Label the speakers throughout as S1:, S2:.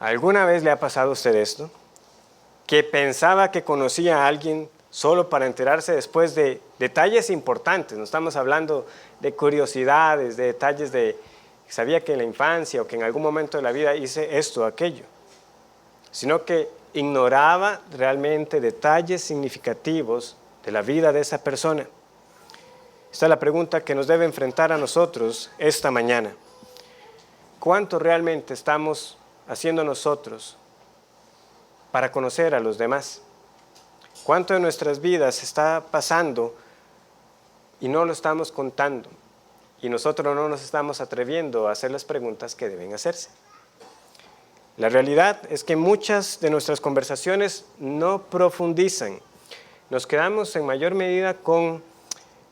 S1: ¿Alguna vez le ha pasado a usted esto? Que pensaba que conocía a alguien solo para enterarse después de detalles importantes. No estamos hablando de curiosidades, de detalles de sabía que en la infancia o que en algún momento de la vida hice esto o aquello, sino que ignoraba realmente detalles significativos de la vida de esa persona. Esta es la pregunta que nos debe enfrentar a nosotros esta mañana. ¿Cuánto realmente estamos haciendo nosotros para conocer a los demás? ¿Cuánto de nuestras vidas está pasando y no lo estamos contando? Y nosotros no nos estamos atreviendo a hacer las preguntas que deben hacerse. La realidad es que muchas de nuestras conversaciones no profundizan. Nos quedamos en mayor medida con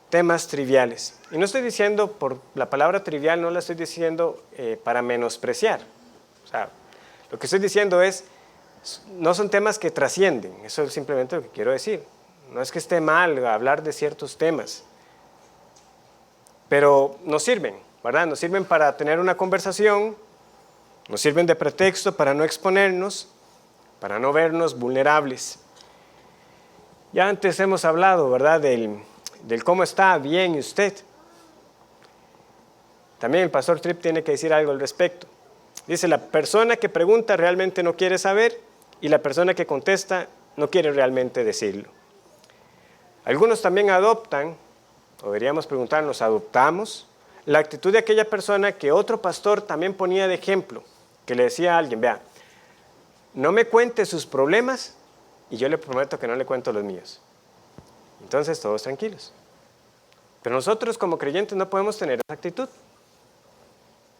S1: temas triviales. Y no estoy diciendo, por la palabra trivial, no la estoy diciendo para menospreciar. O sea, lo que estoy diciendo es, no son temas que trascienden, eso es simplemente lo que quiero decir. No es que esté mal hablar de ciertos temas, pero nos sirven, ¿verdad? Nos sirven para tener una conversación, nos sirven de pretexto para no exponernos, para no vernos vulnerables. Ya antes hemos hablado, ¿verdad?, del cómo está bien usted. También el pastor Tripp tiene que decir algo al respecto. Dice, la persona que pregunta realmente no quiere saber y la persona que contesta no quiere realmente decirlo. Algunos también adoptan, o deberíamos preguntarnos, ¿adoptamos la actitud de aquella persona que otro pastor también ponía de ejemplo? Que le decía a alguien, vea, no me cuente sus problemas y yo le prometo que no le cuento los míos. Entonces todos tranquilos. Pero nosotros como creyentes no podemos tener esa actitud.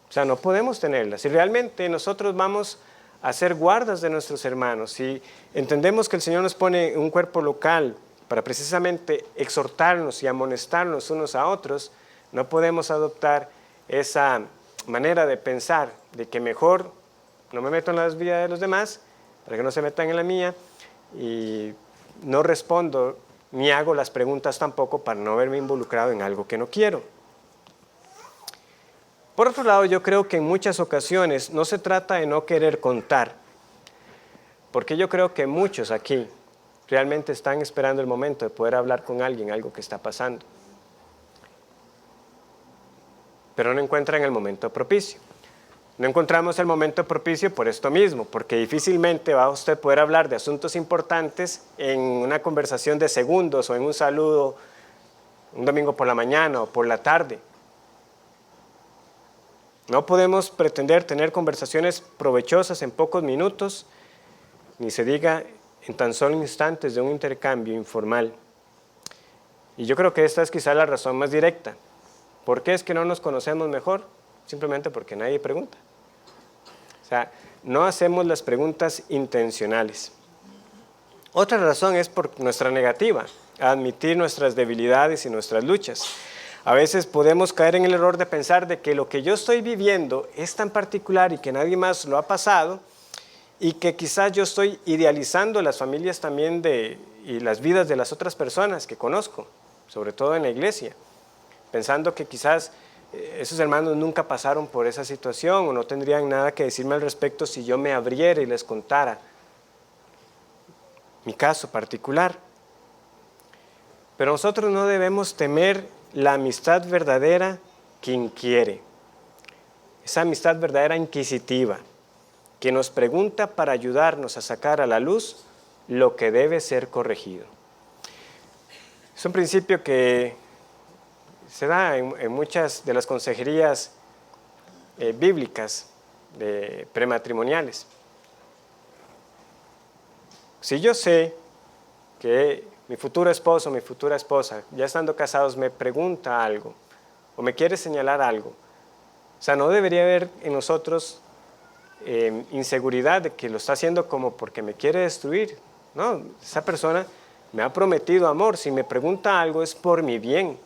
S1: O sea, no podemos tenerla. Si realmente nosotros vamos a ser guardas de nuestros hermanos, si entendemos que el Señor nos pone un cuerpo local para precisamente exhortarnos y amonestarnos unos a otros, no podemos adoptar esa manera de pensar de que mejor no me meto en las vidas de los demás para que no se metan en la mía y no respondo ni hago las preguntas tampoco para no verme involucrado en algo que no quiero. Por otro lado, yo creo que en muchas ocasiones no se trata de no querer contar, porque yo creo que muchos aquí realmente están esperando el momento de poder hablar con alguien algo que está pasando, pero no encuentran el momento propicio. No encontramos el momento propicio por esto mismo, porque difícilmente va a usted poder hablar de asuntos importantes en una conversación de segundos o en un saludo un domingo por la mañana o por la tarde. No podemos pretender tener conversaciones provechosas en pocos minutos, ni se diga en tan solo instantes de un intercambio informal. Y yo creo que esta es quizá la razón más directa. ¿Por qué es que no nos conocemos mejor? Simplemente porque nadie pregunta. O sea, no hacemos las preguntas intencionales. Otra razón es por nuestra negativa a admitir nuestras debilidades y nuestras luchas. A veces podemos caer en el error de pensar de que lo que yo estoy viviendo es tan particular y que nadie más lo ha pasado y que quizás yo estoy idealizando las familias también y las vidas de las otras personas que conozco, sobre todo en la iglesia, pensando que quizás esos hermanos nunca pasaron por esa situación o no tendrían nada que decirme al respecto si yo me abriera y les contara mi caso particular. Pero nosotros no debemos temer la amistad verdadera que inquiere, esa amistad verdadera inquisitiva, que nos pregunta para ayudarnos a sacar a la luz lo que debe ser corregido. Es un principio que se da en muchas de las consejerías bíblicas prematrimoniales. Si yo sé que mi futuro esposo o mi futura esposa, ya estando casados, me pregunta algo o me quiere señalar algo, o sea, no debería haber en nosotros inseguridad de que lo está haciendo como porque me quiere destruir. No, esa persona me ha prometido amor, si me pregunta algo es por mi bien.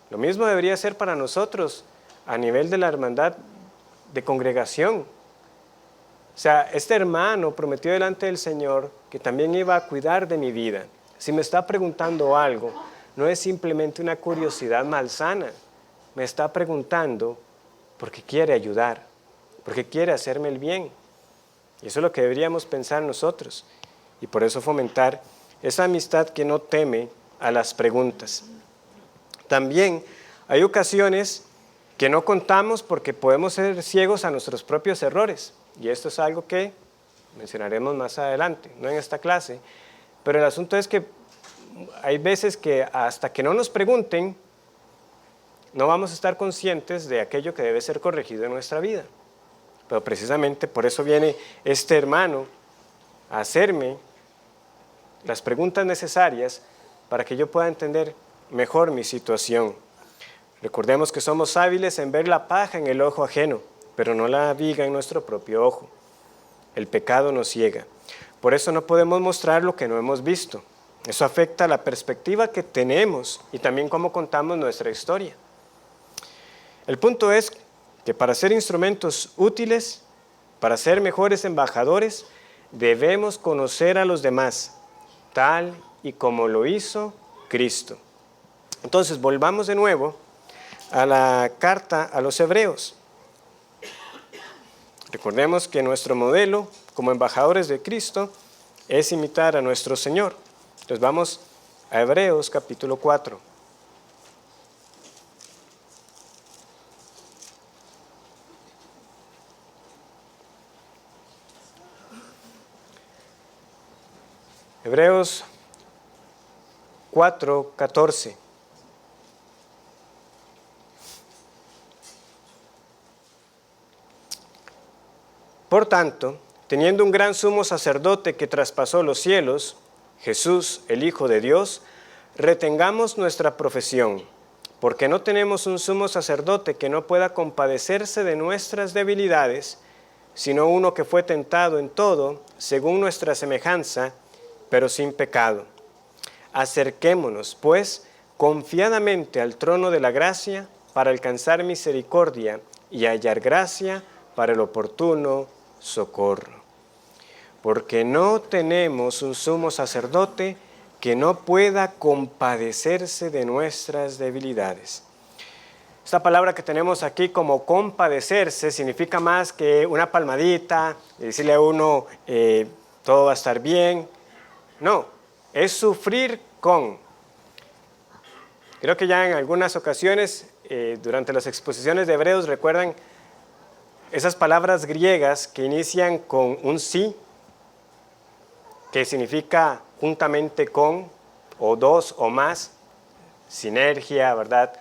S1: Lo mismo debería ser para nosotros a nivel de la hermandad de congregación. O sea, este hermano prometió delante del Señor que también iba a cuidar de mi vida. Si me está preguntando algo, no es simplemente una curiosidad malsana. Me está preguntando porque quiere ayudar, porque quiere hacerme el bien. Y eso es lo que deberíamos pensar nosotros. Y por eso fomentar esa amistad que no teme a las preguntas. También hay ocasiones que no contamos porque podemos ser ciegos a nuestros propios errores. Y esto es algo que mencionaremos más adelante, no en esta clase. Pero el asunto es que hay veces que hasta que no nos pregunten, no vamos a estar conscientes de aquello que debe ser corregido en nuestra vida. Pero precisamente por eso viene este hermano a hacerme las preguntas necesarias para que yo pueda entender mejor mi situación. Recordemos que somos hábiles en ver la paja en el ojo ajeno, pero no la viga en nuestro propio ojo. El pecado nos ciega. Por eso no podemos mostrar lo que no hemos visto. Eso afecta la perspectiva que tenemos y también cómo contamos nuestra historia. El punto es que para ser instrumentos útiles, para ser mejores embajadores, debemos conocer a los demás, tal y como lo hizo Cristo. Entonces, volvamos de nuevo a la carta a los Hebreos. Recordemos que nuestro modelo como embajadores de Cristo es imitar a nuestro Señor. Entonces vamos a Hebreos capítulo 4. Hebreos 4:14. Por tanto, teniendo un gran sumo sacerdote que traspasó los cielos, Jesús, el Hijo de Dios, retengamos nuestra profesión, porque no tenemos un sumo sacerdote que no pueda compadecerse de nuestras debilidades, sino uno que fue tentado en todo, según nuestra semejanza, pero sin pecado. Acerquémonos, pues, confiadamente al trono de la gracia para alcanzar misericordia y hallar gracia para el oportuno socorro. Porque no tenemos un sumo sacerdote que no pueda compadecerse de nuestras debilidades. Esta palabra que tenemos aquí como compadecerse significa más que una palmadita, decirle a uno todo va a estar bien. No, es sufrir con. Creo que ya en algunas ocasiones, durante las exposiciones de Hebreos, recuerdan esas palabras griegas que inician con un sí, que significa juntamente con, o dos o más, sinergia, ¿verdad?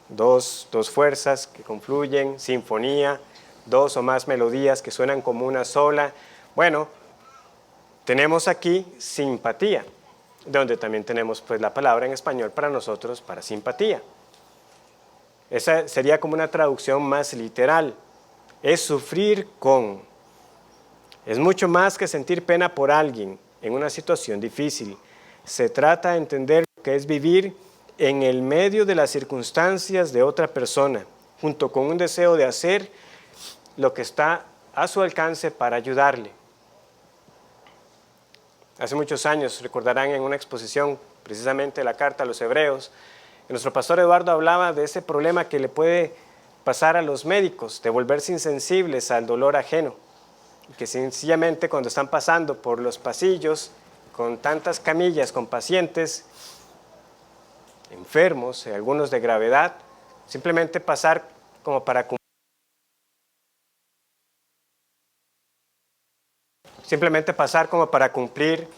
S1: Dos fuerzas que confluyen, sinfonía, dos o más melodías que suenan como una sola. Bueno, tenemos aquí simpatía, donde también tenemos pues la palabra en español para nosotros para simpatía. Esa sería como una traducción más literal. Es sufrir con. Es mucho más que sentir pena por alguien en una situación difícil. Se trata de entender lo que es vivir en el medio de las circunstancias de otra persona, junto con un deseo de hacer lo que está a su alcance para ayudarle. Hace muchos años, recordarán en una exposición, precisamente la carta a los Hebreos, nuestro pastor Eduardo hablaba de ese problema que le puede pasar a los médicos, de volverse insensibles al dolor ajeno, que sencillamente cuando están pasando por los pasillos con tantas camillas, con pacientes enfermos, algunos de gravedad, simplemente pasar como para cumplir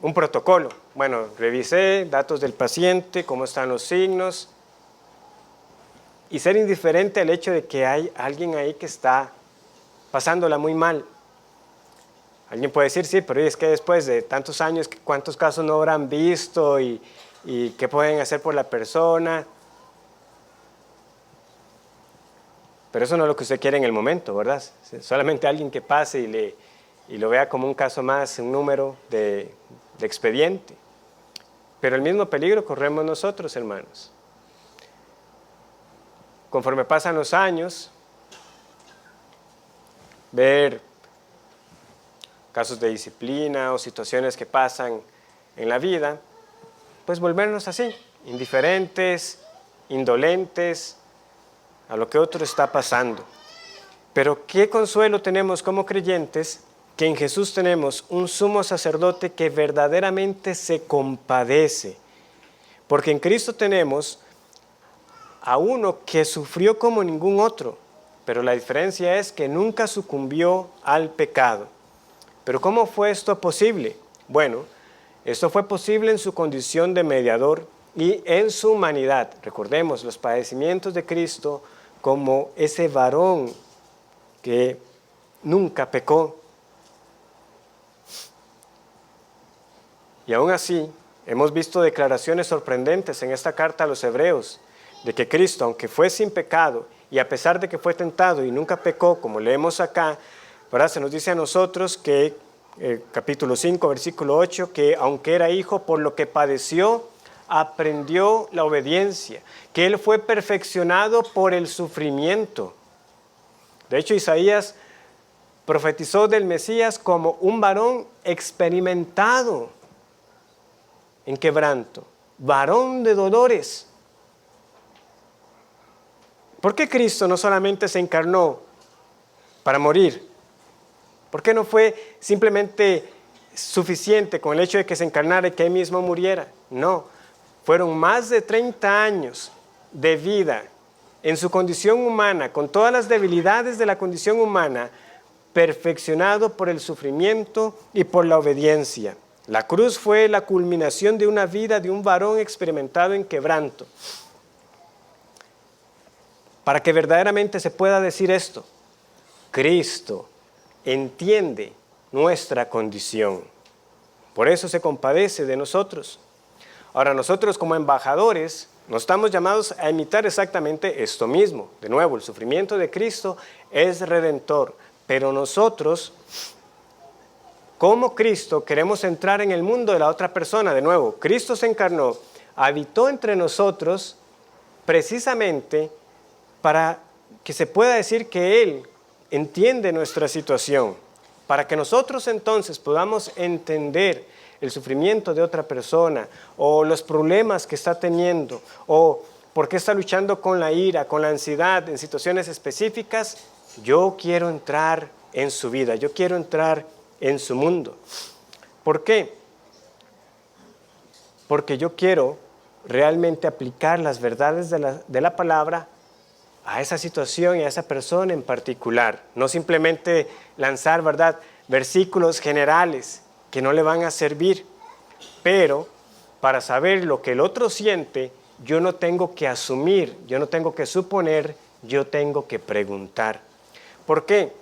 S1: un protocolo. Bueno, revisé datos del paciente, cómo están los signos, y ser indiferente al hecho de que hay alguien ahí que está pasándola muy mal. Alguien puede decir, sí, pero es que después de tantos años, ¿cuántos casos no habrán visto y qué pueden hacer por la persona? Pero eso no es lo que usted quiere en el momento, ¿verdad? Solamente alguien que pase y lo vea como un caso más, un número de expediente. Pero el mismo peligro corremos nosotros, hermanos. Conforme pasan los años, ver casos de disciplina o situaciones que pasan en la vida, pues volvernos así, indiferentes, indolentes a lo que otro está pasando. Pero qué consuelo tenemos como creyentes que en Jesús tenemos un sumo sacerdote que verdaderamente se compadece. Porque en Cristo tenemos a uno que sufrió como ningún otro, pero la diferencia es que nunca sucumbió al pecado. ¿Pero cómo fue esto posible? Bueno, esto fue posible en su condición de mediador y en su humanidad. Recordemos los padecimientos de Cristo como ese varón que nunca pecó. Y aún así, hemos visto declaraciones sorprendentes en esta carta a los hebreos, de que Cristo, aunque fue sin pecado, y a pesar de que fue tentado y nunca pecó, como leemos acá, ¿verdad? Se nos dice a nosotros que, capítulo 5, versículo 8, que aunque era hijo, por lo que padeció, aprendió la obediencia, que Él fue perfeccionado por el sufrimiento. De hecho, Isaías profetizó del Mesías como un varón experimentado en quebranto, varón de dolores. ¿Por qué Cristo no solamente se encarnó para morir? ¿Por qué no fue simplemente suficiente con el hecho de que se encarnara y que Él mismo muriera? No, fueron más de 30 años de vida en su condición humana, con todas las debilidades de la condición humana, perfeccionado por el sufrimiento y por la obediencia. La cruz fue la culminación de una vida de un varón experimentado en quebranto. Para que verdaderamente se pueda decir esto, Cristo entiende nuestra condición. Por eso se compadece de nosotros. Ahora, nosotros como embajadores no estamos llamados a imitar exactamente esto mismo. De nuevo, el sufrimiento de Cristo es redentor, pero nosotros, como Cristo, queremos entrar en el mundo de la otra persona. De nuevo, Cristo se encarnó, habitó entre nosotros precisamente para que se pueda decir que Él entiende nuestra situación, para que nosotros entonces podamos entender el sufrimiento de otra persona, o los problemas que está teniendo, o por qué está luchando con la ira, con la ansiedad en situaciones específicas. Yo quiero entrar en su vida, yo quiero entrar en su mundo. ¿Por qué? Porque yo quiero realmente aplicar las verdades de la palabra a esa situación y a esa persona en particular. No simplemente lanzar, ¿verdad?, versículos generales que no le van a servir. Pero para saber lo que el otro siente, yo no tengo que asumir, yo no tengo que suponer, yo tengo que preguntar. ¿Por qué?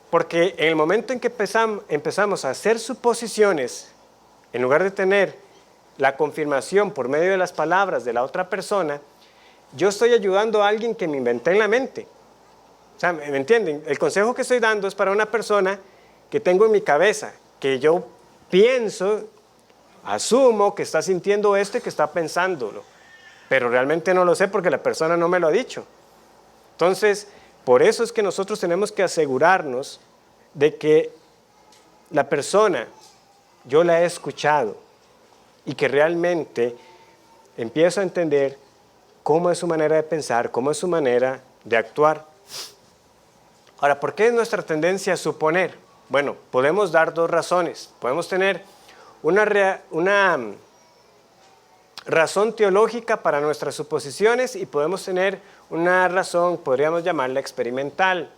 S1: Porque en el momento en que empezamos a hacer suposiciones, en lugar de tener la confirmación por medio de las palabras de la otra persona, yo estoy ayudando a alguien que me inventé en la mente. O sea, ¿me entienden? El consejo que estoy dando es para una persona que tengo en mi cabeza, que yo pienso, asumo que está sintiendo esto y que está pensándolo, pero realmente no lo sé porque la persona no me lo ha dicho. Entonces, por eso es que nosotros tenemos que asegurarnos de que la persona, yo la he escuchado y que realmente empiezo a entender cómo es su manera de pensar, cómo es su manera de actuar. Ahora, ¿por qué es nuestra tendencia a suponer? Bueno, podemos dar dos razones. Podemos tener una razón teológica para nuestras suposiciones y podemos tener una razón, podríamos llamarla experimental.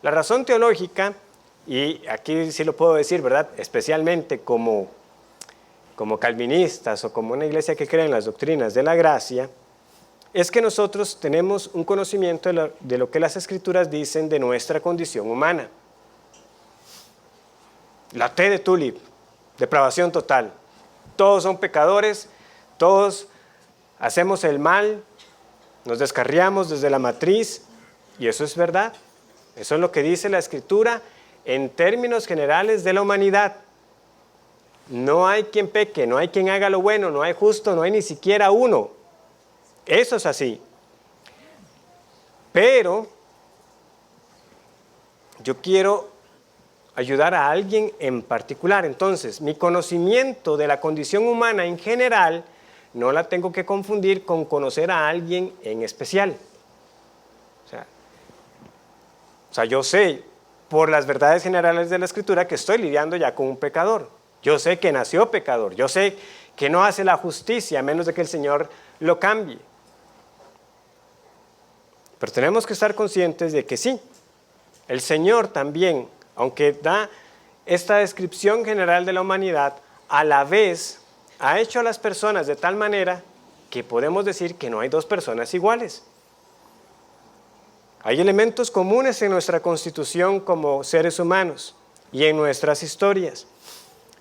S1: La razón teológica, y aquí sí lo puedo decir, ¿verdad?, especialmente como calvinistas o como una iglesia que cree en las doctrinas de la gracia, es que nosotros tenemos un conocimiento de lo que las Escrituras dicen de nuestra condición humana. La T de Tulip, depravación total. Todos son pecadores, todos hacemos el mal, nos descarriamos desde la matriz, y eso es verdad. Eso es lo que dice la Escritura en términos generales de la humanidad. No hay quien peque, no hay quien haga lo bueno, no hay justo, no hay ni siquiera uno. Eso es así. Pero yo quiero ayudar a alguien en particular. Entonces, mi conocimiento de la condición humana en general no la tengo que confundir con conocer a alguien en especial. O sea, O sea, yo sé por las verdades generales de la Escritura que estoy lidiando ya con un pecador. Yo sé que nació pecador. Yo sé que no hace la justicia a menos de que el Señor lo cambie. Pero tenemos que estar conscientes de que sí, el Señor también, aunque da esta descripción general de la humanidad, a la vez ha hecho a las personas de tal manera que podemos decir que no hay dos personas iguales. Hay elementos comunes en nuestra constitución como seres humanos y en nuestras historias,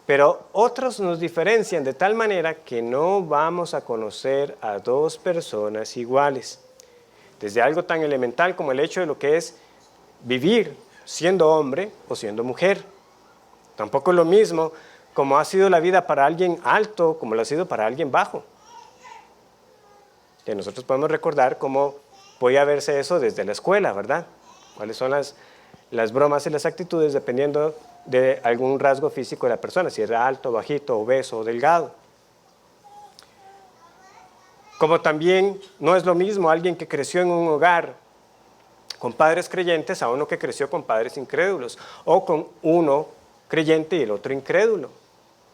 S1: pero otros nos diferencian de tal manera que no vamos a conocer a dos personas iguales. Desde algo tan elemental como el hecho de lo que es vivir siendo hombre o siendo mujer. Tampoco es lo mismo como ha sido la vida para alguien alto como lo ha sido para alguien bajo. Que nosotros podemos recordar cómo podía verse eso desde la escuela, ¿verdad? Cuáles son las bromas y las actitudes dependiendo de algún rasgo físico de la persona, si era alto, bajito, obeso o delgado. Como también no es lo mismo alguien que creció en un hogar con padres creyentes a uno que creció con padres incrédulos, o con uno creyente y el otro incrédulo.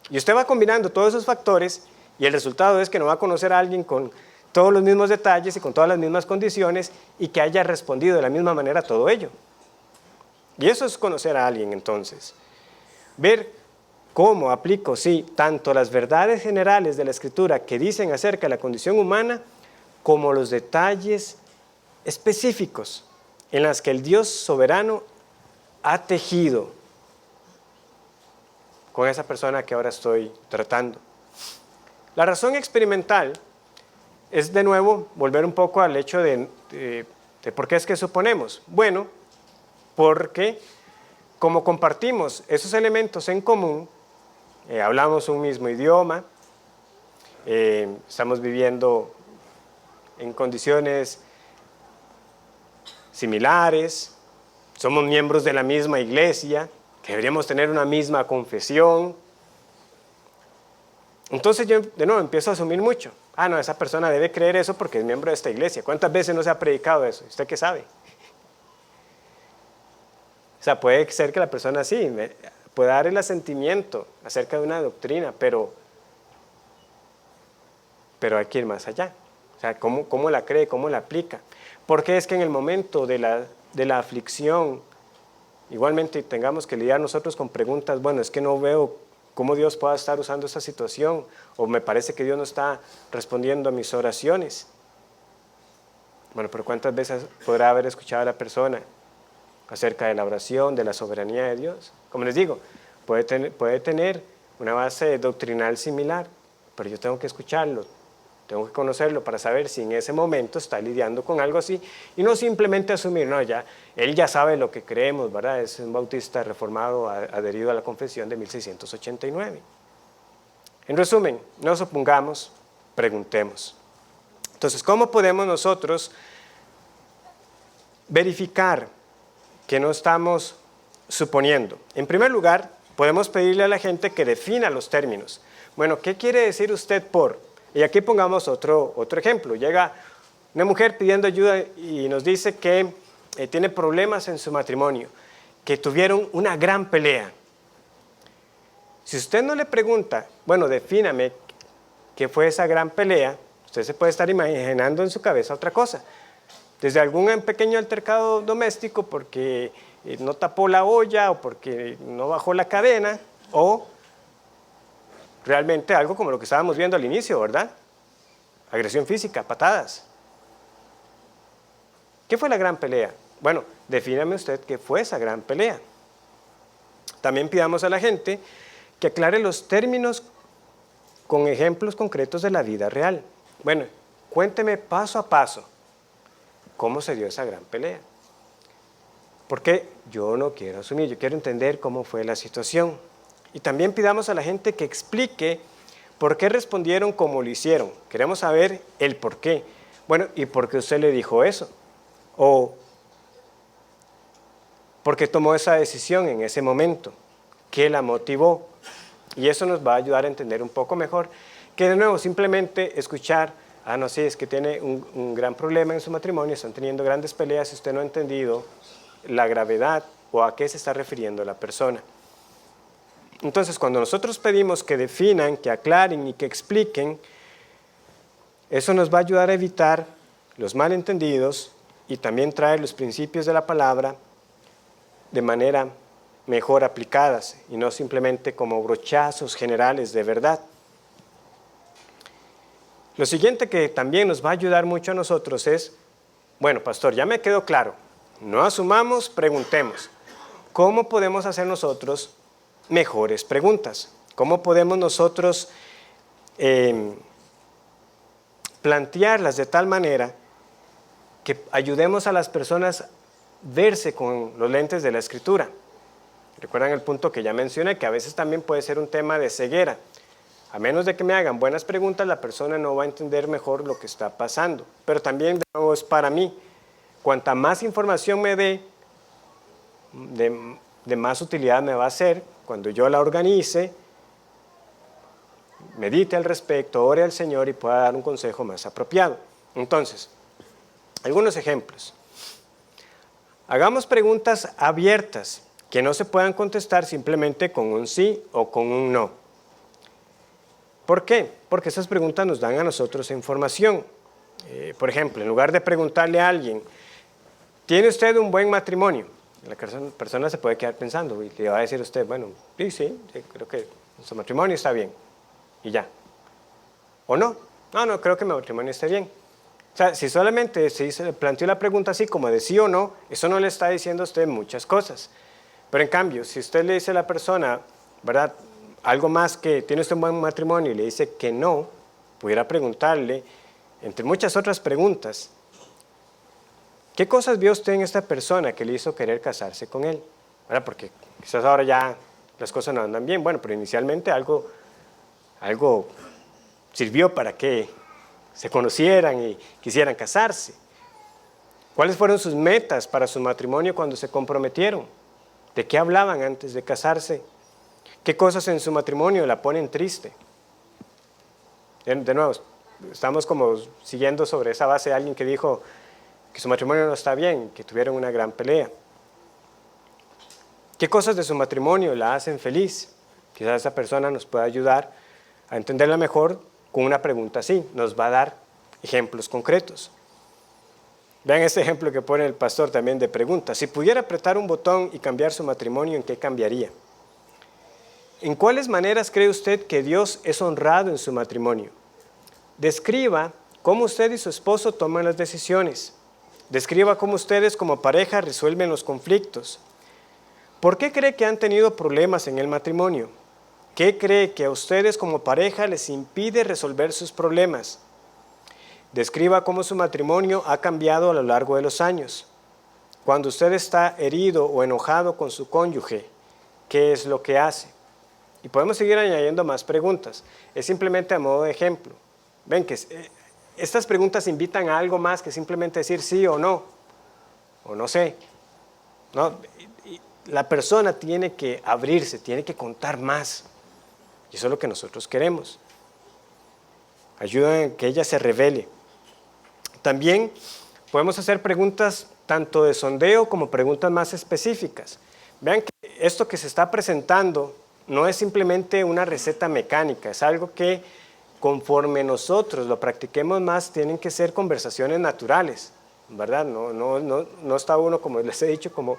S1: Y usted va combinando todos esos factores y el resultado es que no va a conocer a alguien con todos los mismos detalles y con todas las mismas condiciones y que haya respondido de la misma manera a todo ello. Y eso es conocer a alguien entonces. Ver cómo aplico, sí, tanto las verdades generales de la Escritura que dicen acerca de la condición humana, como los detalles específicos en las que el Dios soberano ha tejido con esa persona que ahora estoy tratando. La razón experimental es de nuevo volver un poco al hecho de por qué es que suponemos. Bueno, porque como compartimos esos elementos en común, hablamos un mismo idioma, estamos viviendo en condiciones similares, somos miembros de la misma iglesia, que deberíamos tener una misma confesión. Entonces yo de nuevo empiezo a asumir mucho. No, esa persona debe creer eso porque es miembro de esta iglesia. ¿Cuántas veces no se ha predicado eso? ¿Usted qué sabe? O sea, puede ser que la persona sí, pueda dar el asentimiento acerca de una doctrina, pero hay que ir más allá. O sea, ¿cómo la cree? ¿Cómo la aplica? Porque es que en el momento de la aflicción, igualmente tengamos que lidiar nosotros con preguntas, bueno, es que no veo cómo Dios pueda estar usando esta situación, o me parece que Dios no está respondiendo a mis oraciones. Bueno, pero ¿cuántas veces podrá haber escuchado a la persona acerca de la oración, de la soberanía de Dios? Como les digo, puede tener una base doctrinal similar, pero yo tengo que escucharlo, tengo que conocerlo para saber si en ese momento está lidiando con algo así y no simplemente asumir, no, él ya sabe lo que creemos, ¿verdad? Es un bautista reformado adherido a la confesión de 1689. En resumen, no supongamos, preguntemos. Entonces, ¿cómo podemos nosotros verificar que no estamos suponiendo? En primer lugar, podemos pedirle a la gente que defina los términos. Bueno, ¿qué quiere decir usted por? Y aquí pongamos otro ejemplo. Llega una mujer pidiendo ayuda y nos dice que tiene problemas en su matrimonio, que tuvieron una gran pelea. Si usted no le pregunta, bueno, defíname qué fue esa gran pelea, usted se puede estar imaginando en su cabeza otra cosa. Desde algún pequeño altercado doméstico porque no tapó la olla o porque no bajó la cadena, o realmente algo como lo que estábamos viendo al inicio, ¿verdad? Agresión física, patadas. ¿Qué fue la gran pelea? Bueno, defíname usted qué fue esa gran pelea. También pidamos a la gente que aclare los términos con ejemplos concretos de la vida real. Bueno, cuénteme paso a paso cómo se dio esa gran pelea. Porque yo no quiero asumir, yo quiero entender cómo fue la situación. Y también pidamos a la gente que explique por qué respondieron como lo hicieron. Queremos saber el por qué. Bueno, ¿y por qué usted le dijo eso? O ¿por qué tomó esa decisión en ese momento? ¿Qué la motivó? Y eso nos va a ayudar a entender un poco mejor que de nuevo simplemente escuchar, no, sí, es que tiene un gran problema en su matrimonio, están teniendo grandes peleas y usted no ha entendido la gravedad o a qué se está refiriendo la persona. Entonces, cuando nosotros pedimos que definan, que aclaren y que expliquen, eso nos va a ayudar a evitar los malentendidos y también traer los principios de la palabra de manera mejor aplicadas y no simplemente como brochazos generales de verdad. Lo siguiente que también nos va a ayudar mucho a nosotros es, bueno, pastor, ya me quedó claro, no asumamos, preguntemos. ¿Cómo podemos hacer nosotros mejores preguntas? ¿Cómo podemos nosotros plantearlas de tal manera que ayudemos a las personas a verse con los lentes de la Escritura? Recuerdan el punto que ya mencioné, que a veces también puede ser un tema de ceguera. A menos de que me hagan buenas preguntas, la persona no va a entender mejor lo que está pasando. Pero también, de nuevo, es para mí. Cuanta más información me dé, de más utilidad me va a ser cuando yo la organice, medite al respecto, ore al Señor y pueda dar un consejo más apropiado. Entonces, algunos ejemplos. Hagamos preguntas abiertas que no se puedan contestar simplemente con un sí o con un no. ¿Por qué? Porque esas preguntas nos dan a nosotros información. Por ejemplo, en lugar de preguntarle a alguien, ¿tiene usted un buen matrimonio? La persona se puede quedar pensando y le va a decir a usted, bueno, sí, creo que su matrimonio está bien. Y ya. ¿O no? No, creo que mi matrimonio esté bien. O sea, si solamente se planteó la pregunta así como de sí o no, eso no le está diciendo a usted muchas cosas. Pero en cambio, si usted le dice a la persona, ¿verdad?, algo más que tiene usted un buen matrimonio y le dice que no, pudiera preguntarle, entre muchas otras preguntas, ¿qué cosas vio usted en esta persona que le hizo querer casarse con él? ¿Verdad? Porque quizás ahora ya las cosas no andan bien, bueno, pero inicialmente algo sirvió para que se conocieran y quisieran casarse. ¿Cuáles fueron sus metas para su matrimonio cuando se comprometieron? ¿De qué hablaban antes de casarse? ¿Qué cosas en su matrimonio la ponen triste? De nuevo, estamos como siguiendo sobre esa base de alguien que dijo que su matrimonio no está bien, que tuvieron una gran pelea. ¿Qué cosas de su matrimonio la hacen feliz? Quizás esa persona nos pueda ayudar a entenderla mejor con una pregunta así. Nos va a dar ejemplos concretos. Vean este ejemplo que pone el pastor también de pregunta. Si pudiera apretar un botón y cambiar su matrimonio, ¿en qué cambiaría? ¿En cuáles maneras cree usted que Dios es honrado en su matrimonio? Describa cómo usted y su esposo toman las decisiones. Describa cómo ustedes como pareja resuelven los conflictos. ¿Por qué cree que han tenido problemas en el matrimonio? ¿Qué cree que a ustedes como pareja les impide resolver sus problemas? Describa cómo su matrimonio ha cambiado a lo largo de los años. Cuando usted está herido o enojado con su cónyuge, ¿qué es lo que hace? Y podemos seguir añadiendo más preguntas. Es simplemente a modo de ejemplo. Ven que estas preguntas invitan a algo más que simplemente decir sí o no sé. ¿No? La persona tiene que abrirse, tiene que contar más. Y eso es lo que nosotros queremos. Ayudan a que ella se revele. También podemos hacer preguntas tanto de sondeo como preguntas más específicas. Vean que esto que se está presentando no es simplemente una receta mecánica, es algo que conforme nosotros lo practiquemos más, tienen que ser conversaciones naturales, ¿verdad? No está uno, como les he dicho, como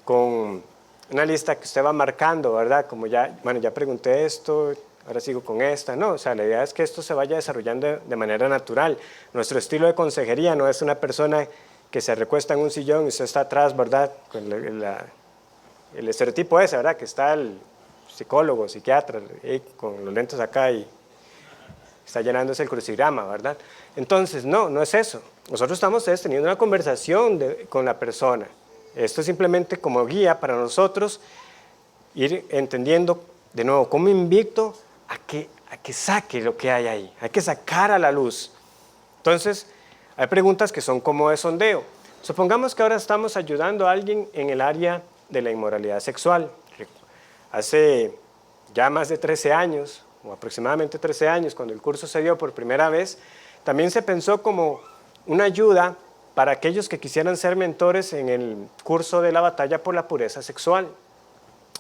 S1: con una lista que usted va marcando, ¿verdad? Como ya pregunté esto, ahora sigo con esta. No, o sea, la idea es que esto se vaya desarrollando de manera natural. Nuestro estilo de consejería no es una persona que se recuesta en un sillón y usted está atrás, ¿verdad? Con el estereotipo ese, ¿verdad? Que está el psicólogo, psiquiatra, con los lentes acá y está llenándose el crucigrama, ¿verdad? Entonces, no es eso. Nosotros estamos teniendo una conversación con la persona. Esto es simplemente como guía para nosotros ir entendiendo, de nuevo, cómo invito a que saque lo que hay ahí, hay que sacar a la luz. Entonces, hay preguntas que son como de sondeo. Supongamos que ahora estamos ayudando a alguien en el área de la inmoralidad sexual. Hace ya más de 13 años, o aproximadamente 13 años, cuando el curso se dio por primera vez, también se pensó como una ayuda para aquellos que quisieran ser mentores en el curso de la batalla por la pureza sexual.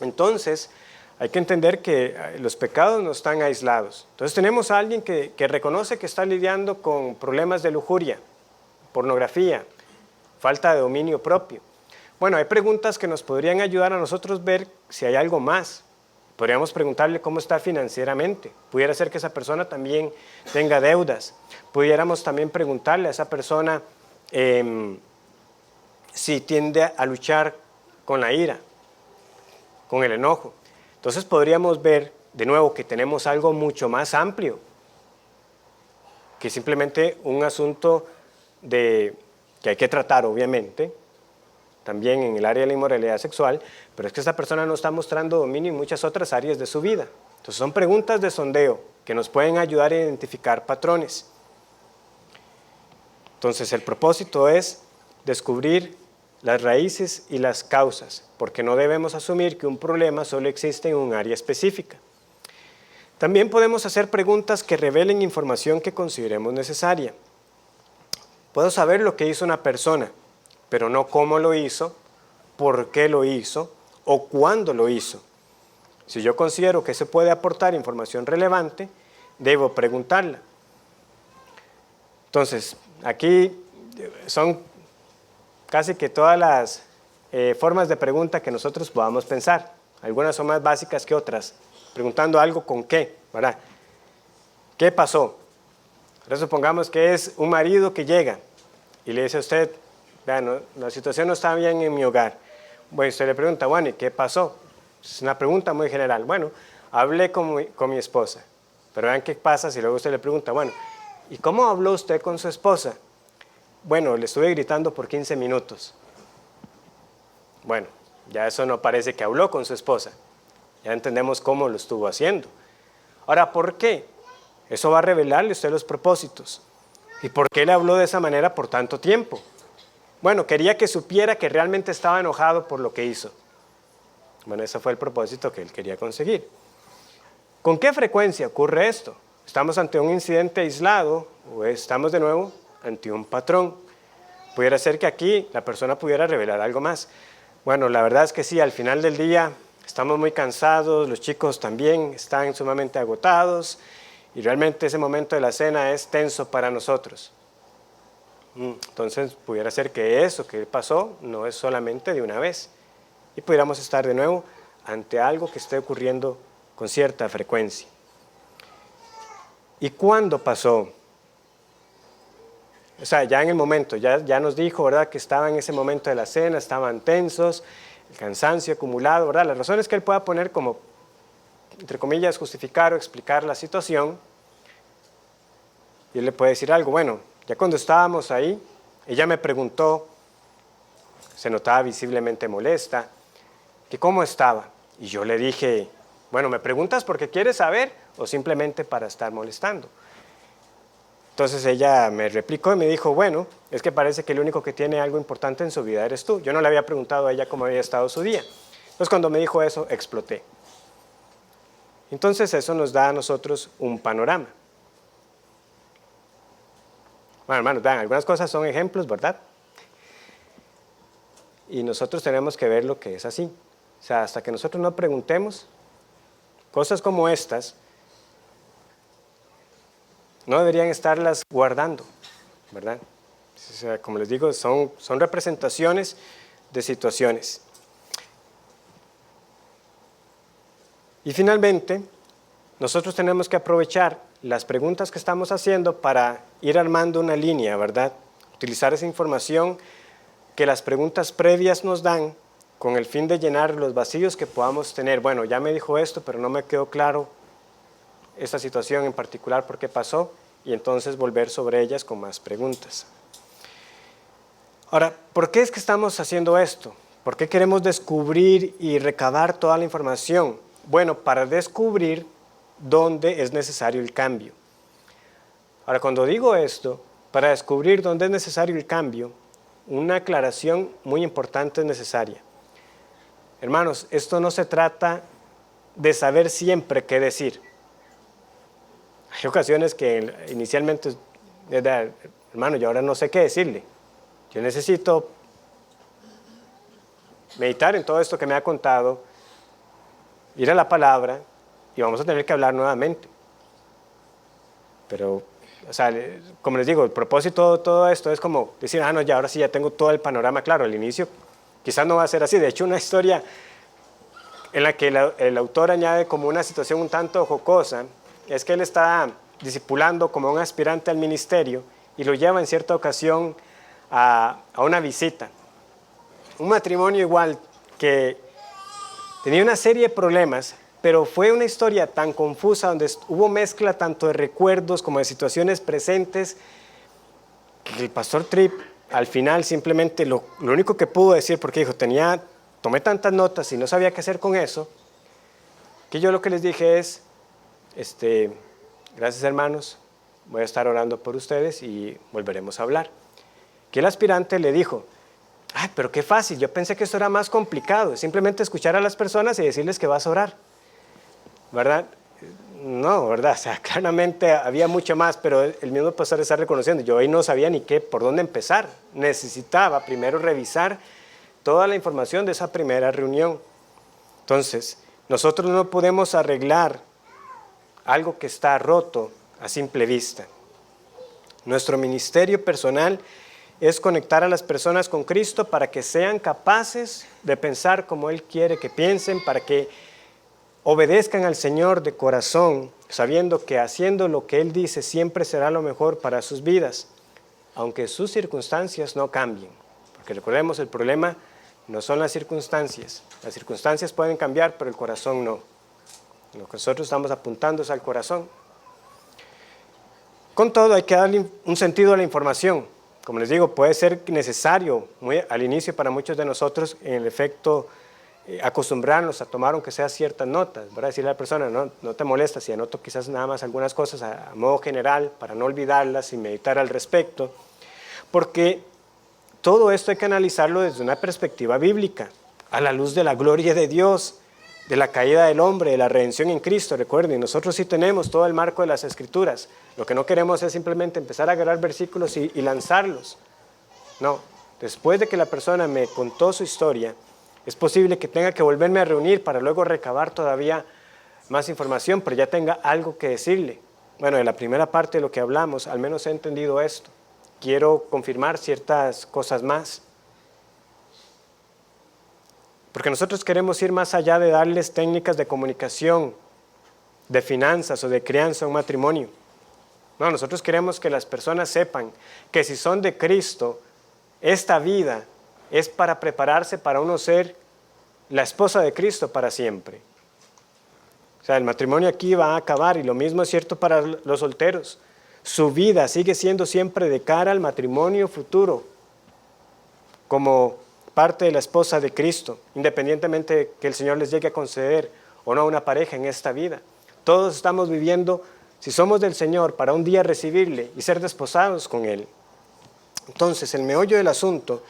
S1: Entonces, hay que entender que los pecados no están aislados. Entonces tenemos a alguien que reconoce que está lidiando con problemas de lujuria, pornografía, falta de dominio propio. Bueno, hay preguntas que nos podrían ayudar a nosotros ver si hay algo más. Podríamos preguntarle cómo está financieramente. Pudiera ser que esa persona también tenga deudas. Pudiéramos también preguntarle a esa persona si tiende a luchar con la ira, con el enojo. Entonces podríamos ver de nuevo que tenemos algo mucho más amplio que simplemente un asunto que hay que tratar, obviamente, también en el área de la inmoralidad sexual, pero es que esta persona no está mostrando dominio en muchas otras áreas de su vida. Entonces son preguntas de sondeo que nos pueden ayudar a identificar patrones. Entonces el propósito es descubrir las raíces y las causas, porque no debemos asumir que un problema solo existe en un área específica. También podemos hacer preguntas que revelen información que consideremos necesaria. Puedo saber lo que hizo una persona, pero no cómo lo hizo, por qué lo hizo o cuándo lo hizo. Si yo considero que se puede aportar información relevante, debo preguntarla. Entonces, aquí son casi que todas las formas de pregunta que nosotros podamos pensar. Algunas son más básicas que otras. Preguntando algo con qué, ¿verdad? ¿Qué pasó? Ahora supongamos que es un marido que llega y le dice a usted, vean, la situación no está bien en mi hogar. Bueno, usted le pregunta, bueno, ¿y qué pasó? Es una pregunta muy general. Bueno, hablé con mi esposa. Pero vean qué pasa si luego usted le pregunta, bueno, ¿y cómo habló usted con su esposa? Bueno, le estuve gritando por 15 minutos. Bueno, ya eso no parece que habló con su esposa. Ya entendemos cómo lo estuvo haciendo. Ahora, ¿por qué? Eso va a revelarle a usted los propósitos. ¿Y por qué le habló de esa manera por tanto tiempo? Bueno, quería que supiera que realmente estaba enojado por lo que hizo. Bueno, ese fue el propósito que él quería conseguir. ¿Con qué frecuencia ocurre esto? ¿Estamos ante un incidente aislado o estamos de nuevo ante un patrón? Pudiera ser que aquí la persona pudiera revelar algo más. Bueno, la verdad es que sí, al final del día estamos muy cansados, los chicos también están sumamente agotados y realmente ese momento de la cena es tenso para nosotros. Entonces pudiera ser que eso que pasó no es solamente de una vez y pudiéramos estar de nuevo ante algo que esté ocurriendo con cierta frecuencia. ¿Y cuándo pasó? O sea, ya en el momento, ya nos dijo, ¿verdad?, que estaba en ese momento de la cena, estaban tensos, el cansancio acumulado, ¿verdad? La razón es que él pueda poner como, entre comillas, justificar o explicar la situación. Y él le puede decir algo, bueno, ya cuando estábamos ahí, ella me preguntó, se notaba visiblemente molesta, que cómo estaba. Y yo le dije, bueno, ¿me preguntas porque quieres saber o simplemente para estar molestando? Entonces ella me replicó y me dijo, bueno, es que parece que el único que tiene algo importante en su vida eres tú. Yo no le había preguntado a ella cómo había estado su día. Entonces cuando me dijo eso, exploté. Entonces eso nos da a nosotros un panorama. Bueno, hermanos, vean, algunas cosas son ejemplos, ¿verdad? Y nosotros tenemos que ver lo que es así. O sea, hasta que nosotros no preguntemos, cosas como estas no deberían estarlas guardando, ¿verdad? O sea, como les digo, son representaciones de situaciones. Y finalmente, nosotros tenemos que aprovechar las preguntas que estamos haciendo para ir armando una línea, ¿verdad? Utilizar esa información que las preguntas previas nos dan con el fin de llenar los vacíos que podamos tener. Bueno, ya me dijo esto, pero no me quedó claro esta situación en particular, por qué pasó, y entonces volver sobre ellas con más preguntas. Ahora, ¿por qué es que estamos haciendo esto? ¿Por qué queremos descubrir y recabar toda la información? Bueno, para descubrir dónde es necesario el cambio. Ahora, cuando digo esto, para descubrir dónde es necesario el cambio, una aclaración muy importante es necesaria. Hermanos, esto no se trata de saber siempre qué decir. Hay ocasiones que inicialmente, hermano, yo ahora no sé qué decirle. Yo necesito meditar en todo esto que me ha contado, ir a la palabra y vamos a tener que hablar nuevamente. Pero, o sea, como les digo, el propósito de todo esto es como decir, no, ya ahora sí ya tengo todo el panorama claro. Al inicio quizás no va a ser así. De hecho, una historia en la que el autor añade como una situación un tanto jocosa es que él está discipulando como un aspirante al ministerio y lo lleva en cierta ocasión a una visita. Un matrimonio igual que tenía una serie de problemas, pero fue una historia tan confusa donde hubo mezcla tanto de recuerdos como de situaciones presentes que el pastor Tripp al final simplemente lo único que pudo decir, porque dijo, tomé tantas notas y no sabía qué hacer con eso, que yo lo que les dije es, gracias hermanos, voy a estar orando por ustedes y volveremos a hablar. Que el aspirante le dijo, pero qué fácil, yo pensé que esto era más complicado, simplemente escuchar a las personas y decirles que vas a orar, ¿verdad? No, ¿verdad? O sea, claramente había mucho más, pero el mismo pastor está reconociendo, yo ahí no sabía ni por dónde empezar, necesitaba primero revisar toda la información de esa primera reunión. Entonces, nosotros no podemos arreglar algo que está roto a simple vista. Nuestro ministerio personal es conectar a las personas con Cristo para que sean capaces de pensar como Él quiere que piensen, para que obedezcan al Señor de corazón, sabiendo que haciendo lo que Él dice siempre será lo mejor para sus vidas, aunque sus circunstancias no cambien. Porque recordemos, el problema no son las circunstancias pueden cambiar, pero el corazón no. Lo que nosotros estamos apuntando es al corazón. Con todo, hay que darle un sentido a la información. Como les digo, puede ser necesario al inicio para muchos de nosotros, en el efecto, acostumbrarnos a tomar aunque sea ciertas notas, ¿verdad? Decirle a la persona, no te molesta si anoto quizás nada más algunas cosas a modo general para no olvidarlas y meditar al respecto, porque todo esto hay que analizarlo desde una perspectiva bíblica, a la luz de la gloria de Dios, de la caída del hombre, de la redención en Cristo. Recuerden, nosotros sí tenemos todo el marco de las Escrituras. Lo que no queremos es simplemente empezar a agarrar versículos y lanzarlos. No, después de que la persona me contó su historia, es posible que tenga que volverme a reunir para luego recabar todavía más información, pero ya tenga algo que decirle. Bueno, de la primera parte de lo que hablamos, al menos he entendido esto. Quiero confirmar ciertas cosas más. Porque nosotros queremos ir más allá de darles técnicas de comunicación, de finanzas o de crianza a un matrimonio. No, nosotros queremos que las personas sepan que si son de Cristo, esta vida es para prepararse para uno ser la esposa de Cristo para siempre. O sea, el matrimonio aquí va a acabar y lo mismo es cierto para los solteros. Su vida sigue siendo siempre de cara al matrimonio futuro, como parte de la esposa de Cristo, independientemente de que el Señor les llegue a conceder o no una pareja en esta vida. Todos estamos viviendo, si somos del Señor, para un día recibirle y ser desposados con Él. Entonces, el meollo del asunto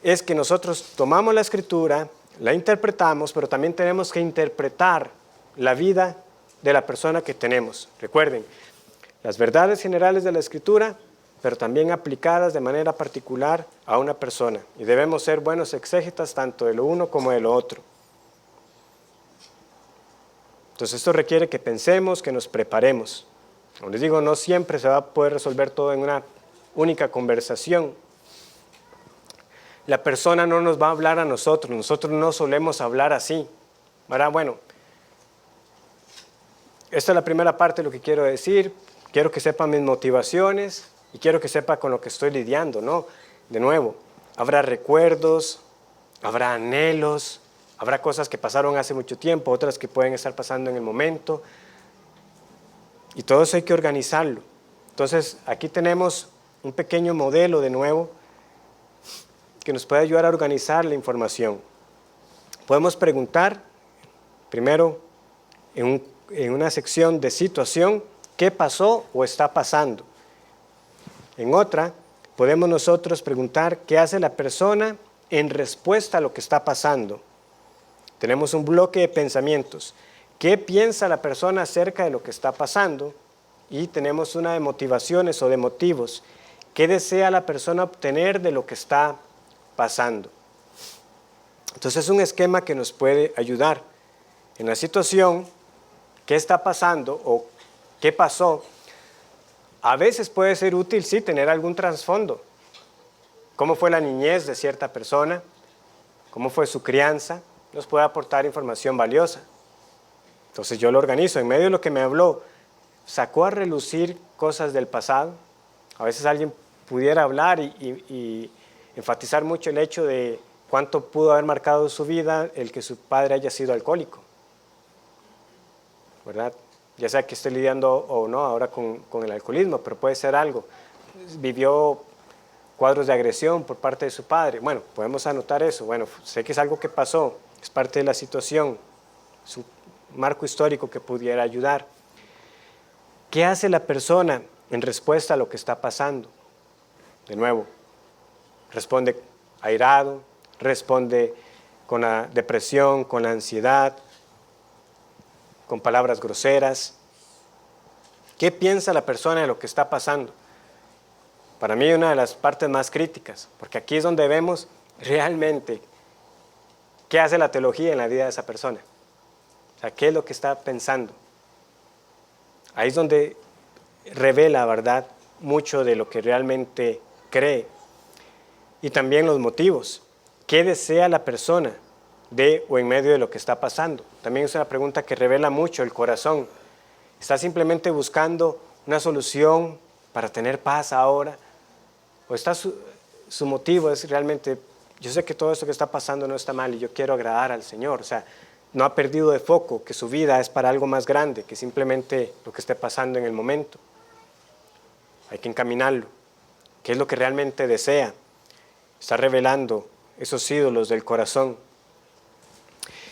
S1: es que nosotros tomamos la Escritura, la interpretamos, pero también tenemos que interpretar la vida de la persona que tenemos. Recuerden, las verdades generales de la Escritura, pero también aplicadas de manera particular a una persona. Y debemos ser buenos exégetas tanto de lo uno como de lo otro. Entonces esto requiere que pensemos, que nos preparemos. Como les digo, no siempre se va a poder resolver todo en una única conversación. La persona no nos va a hablar a nosotros no solemos hablar así. ¿Verdad? Bueno, esta es la primera parte de lo que quiero decir. Quiero que sepan mis motivaciones y quiero que sepa con lo que estoy lidiando, ¿no? De nuevo, habrá recuerdos, habrá anhelos, habrá cosas que pasaron hace mucho tiempo, otras que pueden estar pasando en el momento. Y todo eso hay que organizarlo. Entonces, aquí tenemos un pequeño modelo de nuevo que nos puede ayudar a organizar la información. Podemos preguntar, primero, en una sección de situación, ¿qué pasó o está pasando? En otra, podemos nosotros preguntar qué hace la persona en respuesta a lo que está pasando. Tenemos un bloque de pensamientos. ¿Qué piensa la persona acerca de lo que está pasando? Y tenemos una de motivaciones o de motivos. ¿Qué desea la persona obtener de lo que está pasando? Entonces es un esquema que nos puede ayudar. En la situación, ¿qué está pasando o qué pasó? A veces puede ser útil, sí, tener algún trasfondo. ¿Cómo fue la niñez de cierta persona? ¿Cómo fue su crianza? Nos puede aportar información valiosa. Entonces yo lo organizo. En medio de lo que me habló, sacó a relucir cosas del pasado. A veces alguien pudiera hablar y enfatizar mucho el hecho de cuánto pudo haber marcado su vida el que su padre haya sido alcohólico, ¿verdad? Ya sea que esté lidiando o no ahora con el alcoholismo, pero puede ser algo. Vivió cuadros de agresión por parte de su padre. Bueno, podemos anotar eso. Bueno, sé que es algo que pasó, es parte de la situación, es un marco histórico que pudiera ayudar. ¿Qué hace la persona en respuesta a lo que está pasando? De nuevo, responde airado, responde con la depresión, con la ansiedad, con palabras groseras. ¿Qué piensa la persona de lo que está pasando? Para mí una de las partes más críticas, porque aquí es donde vemos realmente qué hace la teología en la vida de esa persona. O sea, qué es lo que está pensando. Ahí es donde revela, ¿verdad?, mucho de lo que realmente cree. Y también los motivos. ¿Qué desea la persona de o en medio de lo que está pasando? También es una pregunta que revela mucho el corazón. ¿Está simplemente buscando una solución para tener paz ahora? ¿O está su motivo es realmente, yo sé que todo esto que está pasando no está mal y yo quiero agradar al Señor? O sea, no ha perdido de foco que su vida es para algo más grande que simplemente lo que esté pasando en el momento. Hay que encaminarlo. ¿Qué es lo que realmente desea? Está revelando esos ídolos del corazón.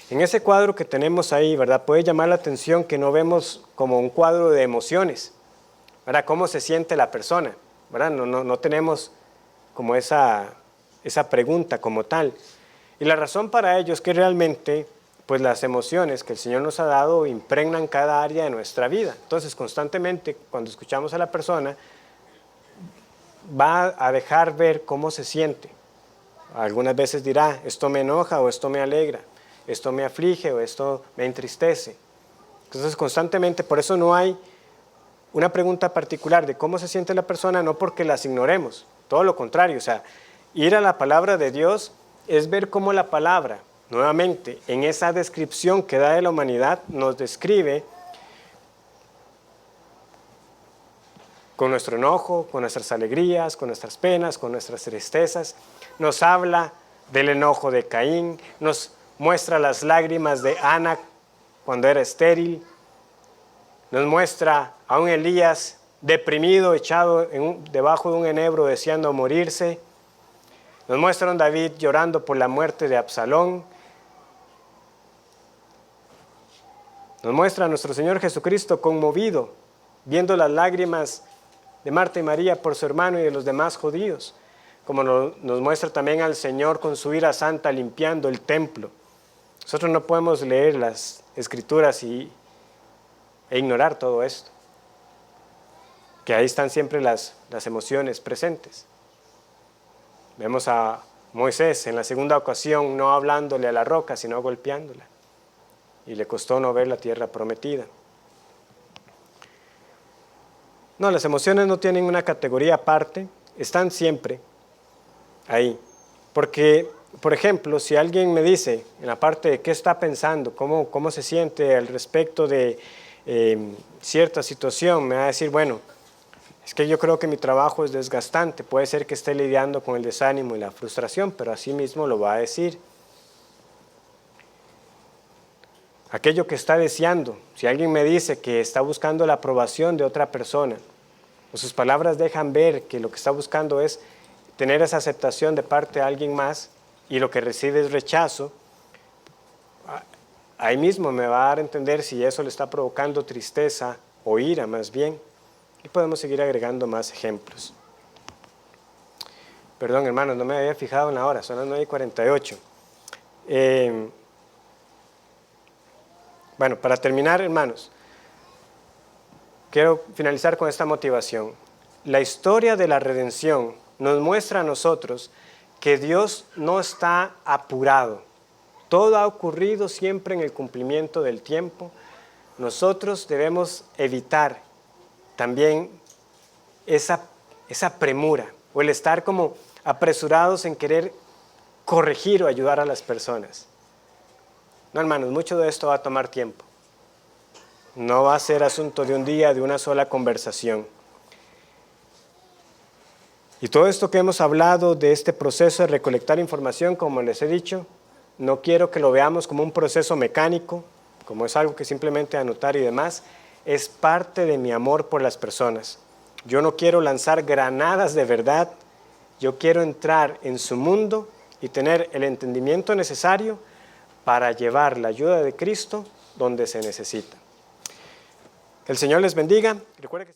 S1: En ese cuadro que tenemos ahí, ¿verdad?, puede llamar la atención que no vemos como un cuadro de emociones, ¿verdad? ¿Cómo se siente la persona? ¿Verdad? No tenemos como esa pregunta como tal. Y la razón para ello es que realmente, pues las emociones que el Señor nos ha dado impregnan cada área de nuestra vida. Entonces, constantemente, cuando escuchamos a la persona, va a dejar ver cómo se siente. Algunas veces dirá, esto me enoja o esto me alegra, esto me aflige o esto me entristece. Entonces, constantemente, por eso no hay una pregunta particular de cómo se siente la persona, no porque las ignoremos, todo lo contrario. O sea, ir a la palabra de Dios es ver cómo la palabra, nuevamente, en esa descripción que da de la humanidad, nos describe con nuestro enojo, con nuestras alegrías, con nuestras penas, con nuestras tristezas. Nos habla del enojo de Caín, nos muestra las lágrimas de Ana cuando era estéril, nos muestra a un Elías deprimido, echado debajo de un enebro deseando morirse, nos muestra a un David llorando por la muerte de Absalón, nos muestra a nuestro Señor Jesucristo conmovido, viendo las lágrimas de Marta y María por su hermano y de los demás judíos, como nos muestra también al Señor con su ira santa limpiando el templo. Nosotros no podemos leer las Escrituras e ignorar todo esto, que ahí están siempre las emociones presentes. Vemos a Moisés en la segunda ocasión no hablándole a la roca, sino golpeándola, y le costó no ver la tierra prometida. No, las emociones no tienen una categoría aparte, están siempre ahí. Porque, por ejemplo, si alguien me dice en la parte de qué está pensando, cómo se siente al respecto de cierta situación, me va a decir, bueno, es que yo creo que mi trabajo es desgastante, puede ser que esté lidiando con el desánimo y la frustración, pero así mismo lo va a decir. Aquello que está deseando, si alguien me dice que está buscando la aprobación de otra persona, o sus palabras dejan ver que lo que está buscando es tener esa aceptación de parte de alguien más y lo que recibe es rechazo, ahí mismo me va a dar a entender si eso le está provocando tristeza o ira más bien. Y podemos seguir agregando más ejemplos. Perdón, hermanos, no me había fijado en la hora, son las 9:48. Bueno, para terminar, hermanos, quiero finalizar con esta motivación. la historia de la redención nos muestra a nosotros que Dios no está apurado. Todo ha ocurrido siempre en el cumplimiento del tiempo. Nosotros debemos evitar también esa premura o el estar como apresurados en querer corregir o ayudar a las personas. No, hermanos, mucho de esto va a tomar tiempo. No va a ser asunto de un día, de una sola conversación. Y todo esto que hemos hablado de este proceso de recolectar información, como les he dicho, no quiero que lo veamos como un proceso mecánico, como es algo que simplemente anotar y demás. Es parte de mi amor por las personas. Yo no quiero lanzar granadas de verdad. Yo quiero entrar en su mundo y tener el entendimiento necesario para llevar la ayuda de Cristo donde se necesita. Que el Señor les bendiga. Recuerden que